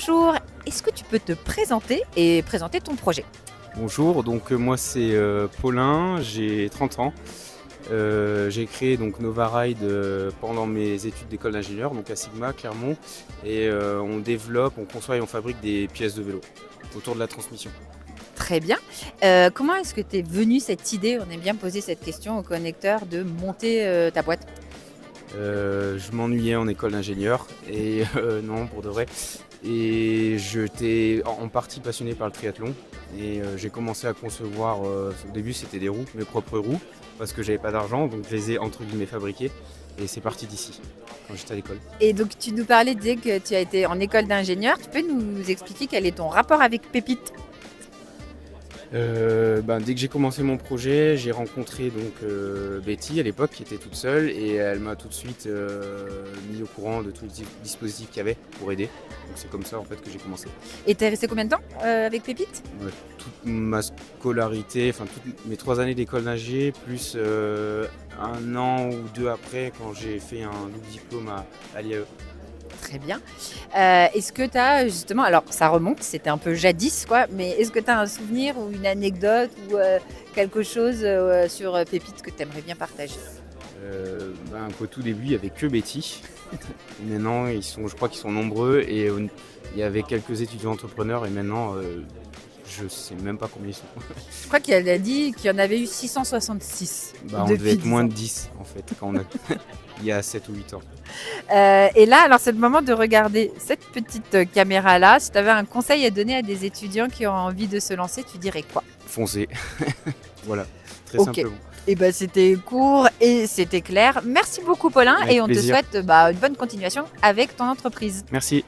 Bonjour, est-ce que tu peux te présenter et présenter ton projet? Bonjour, donc moi c'est Paulin, j'ai 30 ans. J'ai créé donc Nova Ride pendant mes études d'école d'ingénieur, donc à Sigma, Clermont, et on développe, on conçoit et on fabrique des pièces de vélo autour de la transmission. Très bien. Comment est-ce que tu es venu cette idée, on aime bien poser cette question aux connecteurs, de monter ta boîte? Je m'ennuyais en école d'ingénieur et non, pour de vrai. Et j'étais en partie passionné par le triathlon et j'ai commencé à concevoir, au début c'était des roues, mes propres roues, parce que j'avais pas d'argent, donc je les ai entre guillemets fabriquées et c'est parti d'ici, quand j'étais à l'école. Et donc tu nous parlais, tu disais que tu as été en école d'ingénieur, tu peux nous expliquer quel est ton rapport avec Pépite? Dès que j'ai commencé mon projet, j'ai rencontré donc Betty à l'époque qui était toute seule et elle m'a tout de suite mis au courant de tous les dispositifs qu'il y avait pour aider. Donc c'est comme ça en fait que j'ai commencé. Et tu es resté combien de temps avec Pépite? Toute ma scolarité, enfin toutes mes 3 années d'école d'ingé, plus 1 an ou 2 après quand j'ai fait un double diplôme à l'IAE. Très bien. Est-ce que tu as justement, alors ça remonte, c'était un peu jadis quoi, mais est-ce que tu as un souvenir ou une anecdote ou quelque chose sur Pépite que tu aimerais bien partager? Qu'au tout début, il n'y avait que Betty. Et maintenant, je crois qu'ils sont nombreux et il y avait quelques étudiants entrepreneurs et maintenant, je ne sais même pas combien ils sont. Je crois qu'elle a dit qu'il y en avait eu 666. On devait être moins de 10 en fait, il y a 7 ou 8 ans. Et là, alors c'est le moment de regarder cette petite caméra-là. Si tu avais un conseil à donner à des étudiants qui ont envie de se lancer, tu dirais quoi? Foncez. Voilà, très Ok. simplement. Et ben c'était court et c'était clair. Merci beaucoup Paulin Avec et on plaisir. te souhaite une bonne continuation avec ton entreprise. Merci.